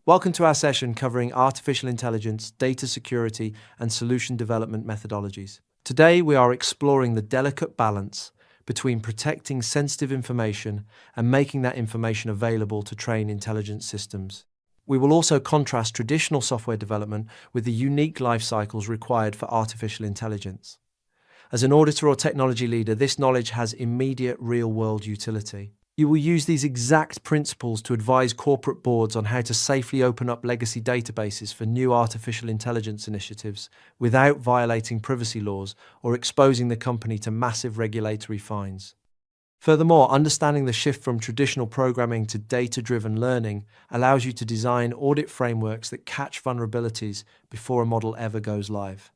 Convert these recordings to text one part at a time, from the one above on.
Welcome to our session covering artificial intelligence, data security, and solution development methodologies. Today, we are exploring the delicate balance between protecting sensitive information and making that information available to train intelligence systems. We will also contrast traditional software development with the unique life cycles required for artificial intelligence. As an auditor or technology leader, this knowledge has immediate real-world utility. You will use these exact principles to advise corporate boards on how to safely open up legacy databases for new artificial intelligence initiatives without violating privacy laws or exposing the company to massive regulatory fines. Furthermore, understanding the shift from traditional programming to data-driven learning allows you to design audit frameworks that catch vulnerabilities before a model ever goes live.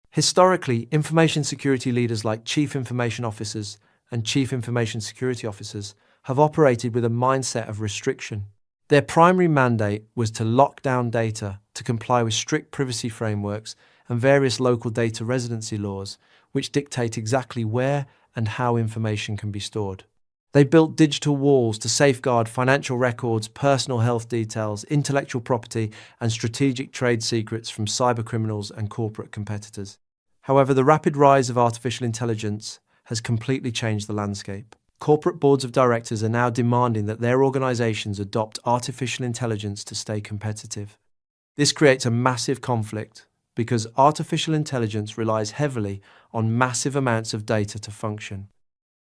Historically, information security leaders like chief information officers and chief information security officers have operated with a mindset of restriction. Their primary mandate was to lock down data to comply with strict privacy frameworks and various local data residency laws, which dictate exactly where and how information can be stored. They built digital walls to safeguard financial records, personal health details, intellectual property, and strategic trade secrets from cybercriminals and corporate competitors. However, the rapid rise of artificial intelligence has completely changed the landscape. Corporate boards of directors are now demanding that their organizations adopt artificial intelligence to stay competitive. This creates a massive conflict because artificial intelligence relies heavily on massive amounts of data to function.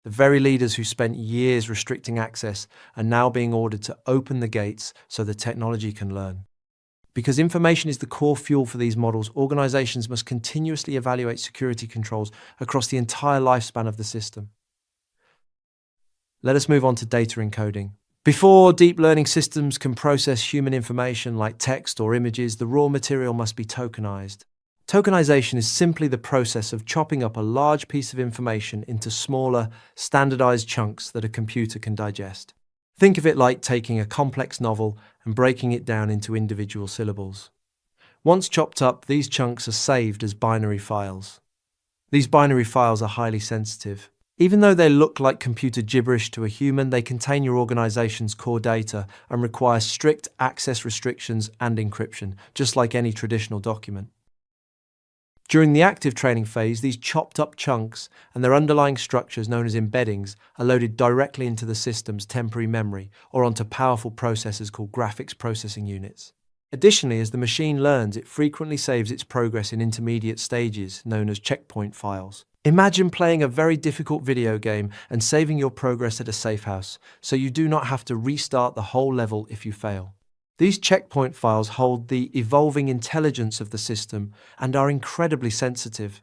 The very leaders who spent years restricting access are now being ordered to open the gates so the technology can learn. Because information is the core fuel for these models, organizations must continuously evaluate security controls across the entire lifespan of the system. Let us move on to data encoding. Before deep learning systems can process human information like text or images, the raw material must be tokenized. Tokenization is simply the process of chopping up a large piece of information into smaller, standardized chunks that a computer can digest. Think of it like taking a complex novel and breaking it down into individual syllables. Once chopped up, these chunks are saved as binary files. These binary files are highly sensitive. Even though they look like computer gibberish to a human, they contain your organization's core data and require strict access restrictions and encryption, just like any traditional document. During the active training phase, these chopped up chunks and their underlying structures known as embeddings are loaded directly into the system's temporary memory or onto powerful processors called graphics processing units. Additionally, as the machine learns, it frequently saves its progress in intermediate stages known as checkpoint files. Imagine playing a very difficult video game and saving your progress at a safe house, so you do not have to restart the whole level if you fail. These checkpoint files hold the evolving intelligence of the system and are incredibly sensitive.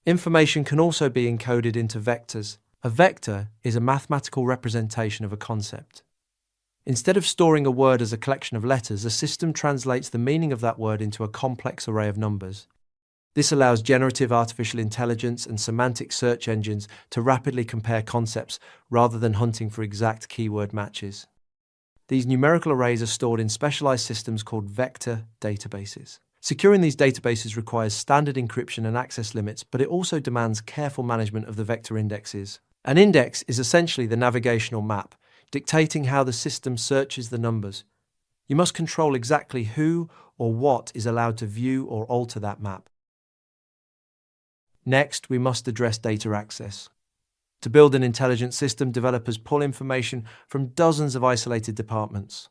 Information can also be encoded into vectors. A vector is a mathematical representation of a concept. Instead of storing a word as a collection of letters, a system translates the meaning of that word into a complex array of numbers. This allows generative artificial intelligence and semantic search engines to rapidly compare concepts rather than hunting for exact keyword matches. These numerical arrays are stored in specialized systems called vector databases. Securing these databases requires standard encryption and access limits, but it also demands careful management of the vector indexes. An index is essentially the navigational map, dictating how the system searches the numbers. You must control exactly who or what is allowed to view or alter that map. Next, we must address data access. To build an intelligent system, developers pull information from dozens of isolated departments.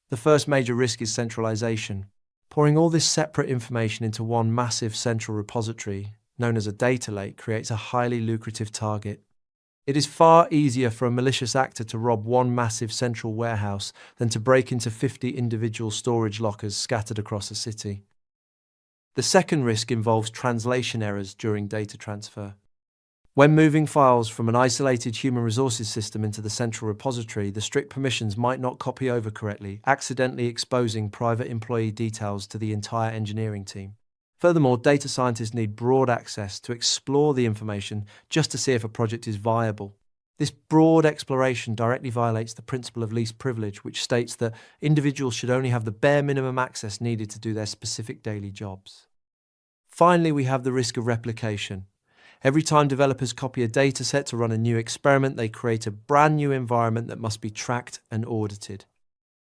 The first major risk is centralization. Pouring all this separate information into one massive central repository, known as a data lake, creates a highly lucrative target. It is far easier for a malicious actor to rob one massive central warehouse than to break into 50 individual storage lockers scattered across a city. The second risk involves translation errors during data transfer. When moving files from an isolated human resources system into the central repository, the strict permissions might not copy over correctly, accidentally exposing private employee details to the entire engineering team. Furthermore, data scientists need broad access to explore the information just to see if a project is viable. This broad exploration directly violates the principle of least privilege, which states that individuals should only have the bare minimum access needed to do their specific daily jobs. Finally, we have the risk of replication. Every time developers copy a dataset to run a new experiment, they create a brand new environment that must be tracked and audited.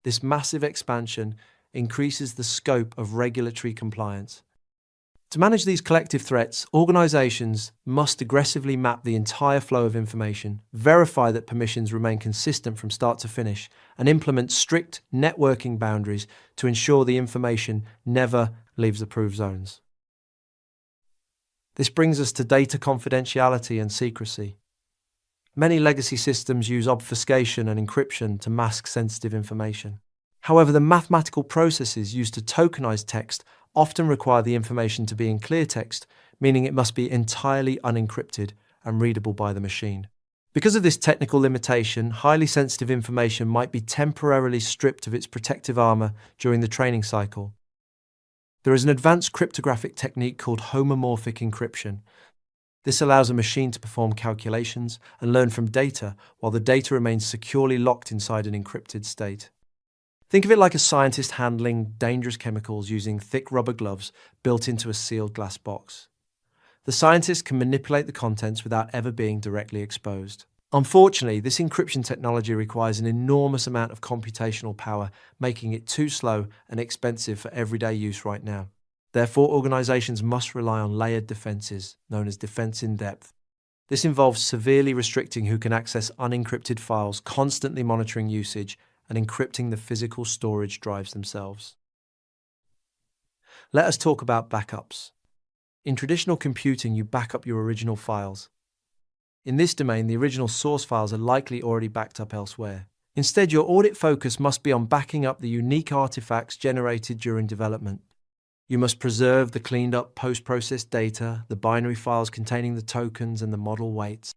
This massive expansion increases the scope of regulatory compliance. To manage these collective threats, organizations must aggressively map the entire flow of information, verify that permissions remain consistent from start to finish, and implement strict networking boundaries to ensure the information never leaves approved zones. This brings us to data confidentiality and secrecy. Many legacy systems use obfuscation and encryption to mask sensitive information. However, the mathematical processes used to tokenize text often require the information to be in cleartext, meaning it must be entirely unencrypted and readable by the machine. Because of this technical limitation, highly sensitive information might be temporarily stripped of its protective armor during the training cycle. There is an advanced cryptographic technique called homomorphic encryption. This allows a machine to perform calculations and learn from data while the data remains securely locked inside an encrypted state. Think of it like a scientist handling dangerous chemicals using thick rubber gloves built into a sealed glass box. The scientist can manipulate the contents without ever being directly exposed. Unfortunately, this encryption technology requires an enormous amount of computational power, making it too slow and expensive for everyday use right now. Therefore, organizations must rely on layered defenses, known as defense in depth. This involves severely restricting who can access unencrypted files, constantly monitoring usage, and encrypting the physical storage drives themselves. Let us talk about backups. In traditional computing, you back up your original files. In this domain, the original source files are likely already backed up elsewhere. Instead, your audit focus must be on backing up the unique artifacts generated during development. You must preserve the cleaned up post-processed data, the binary files containing the tokens and the model weights.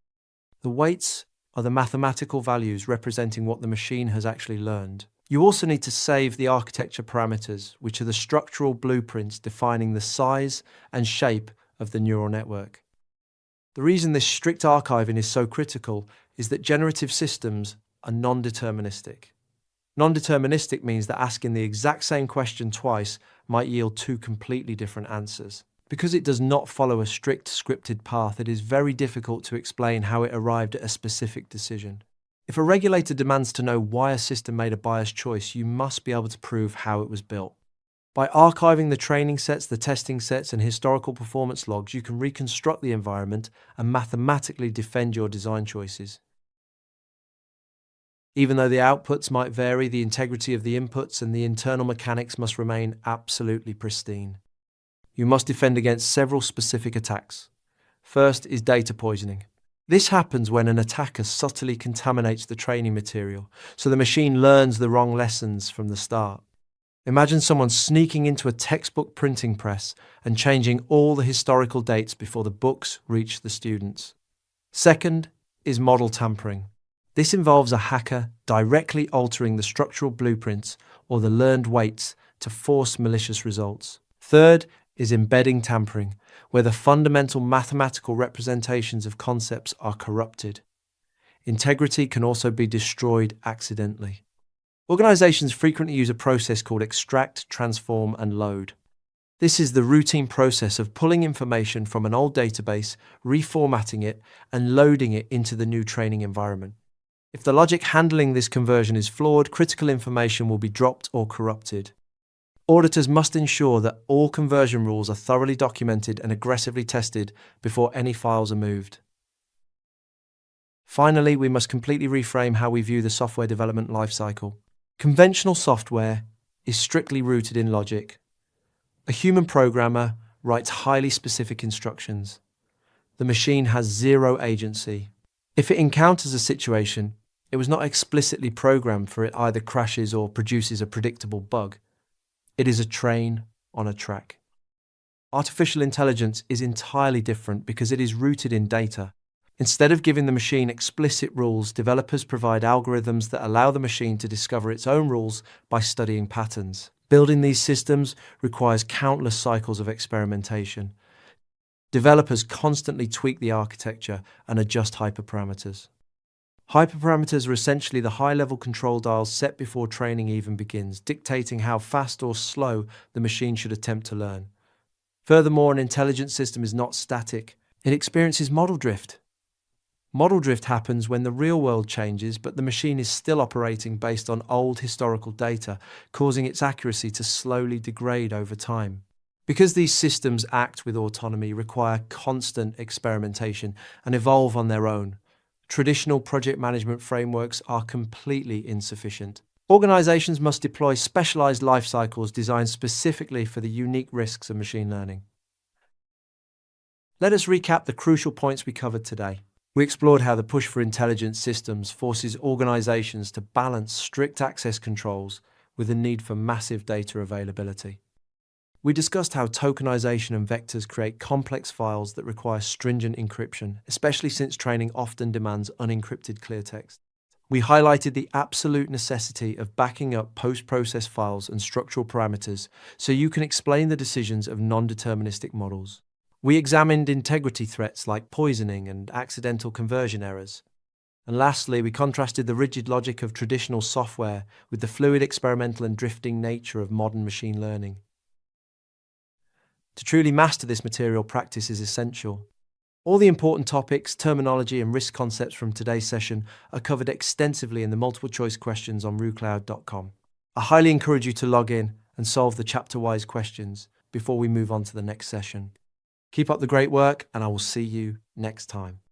The weights are the mathematical values representing what the machine has actually learned. You also need to save the architecture parameters, which are the structural blueprints defining the size and shape of the neural network. The reason this strict archiving is so critical is that generative systems are non-deterministic. Non-deterministic means that asking the exact same question twice might yield two completely different answers. Because it does not follow a strict scripted path, it is very difficult to explain how it arrived at a specific decision. If a regulator demands to know why a system made a biased choice, you must be able to prove how it was built. By archiving the training sets, the testing sets, and historical performance logs, you can reconstruct the environment and mathematically defend your design choices. Even though the outputs might vary, the integrity of the inputs and the internal mechanics must remain absolutely pristine. You must defend against several specific attacks. First is data poisoning. This happens when an attacker subtly contaminates the training material, so the machine learns the wrong lessons from the start. Imagine someone sneaking into a textbook printing press and changing all the historical dates before the books reach the students. Second is model tampering. This involves a hacker directly altering the structural blueprints or the learned weights to force malicious results. Third is embedding tampering, where the fundamental mathematical representations of concepts are corrupted. Integrity can also be destroyed accidentally. Organizations frequently use a process called extract, transform, and load. This is the routine process of pulling information from an old database, reformatting it, and loading it into the new training environment. If the logic handling this conversion is flawed, critical information will be dropped or corrupted. Auditors must ensure that all conversion rules are thoroughly documented and aggressively tested before any files are moved. Finally, we must completely reframe how we view the software development lifecycle. Conventional software is strictly rooted in logic. A human programmer writes highly specific instructions. The machine has zero agency. If it encounters a situation, it was not explicitly programmed for it either crashes or produces a predictable bug. It is a train on a track. Artificial intelligence is entirely different because it is rooted in data. Instead of giving the machine explicit rules, developers provide algorithms that allow the machine to discover its own rules by studying patterns. Building these systems requires countless cycles of experimentation. Developers constantly tweak the architecture and adjust hyperparameters. Hyperparameters are essentially the high-level control dials set before training even begins, dictating how fast or slow the machine should attempt to learn. Furthermore, an intelligent system is not static. It experiences model drift. Model drift happens when the real world changes, but the machine is still operating based on old historical data, causing its accuracy to slowly degrade over time. Because these systems act with autonomy, require constant experimentation, and evolve on their own, traditional project management frameworks are completely insufficient. Organizations must deploy specialized lifecycles designed specifically for the unique risks of machine learning. Let us recap the crucial points we covered today. We explored how the push for intelligent systems forces organizations to balance strict access controls with the need for massive data availability. We discussed how tokenization and vectors create complex files that require stringent encryption, especially since training often demands unencrypted cleartext. We highlighted the absolute necessity of backing up post-process files and structural parameters so you can explain the decisions of non-deterministic models. We examined integrity threats like poisoning and accidental conversion errors. And lastly, we contrasted the rigid logic of traditional software with the fluid, experimental, and drifting nature of modern machine learning. To truly master this material, practice is essential. All the important topics, terminology, and risk concepts from today's session are covered extensively in the multiple choice questions on RooCloud.com. I highly encourage you to log in and solve the chapter-wise questions before we move on to the next session. Keep up the great work, and I will see you next time.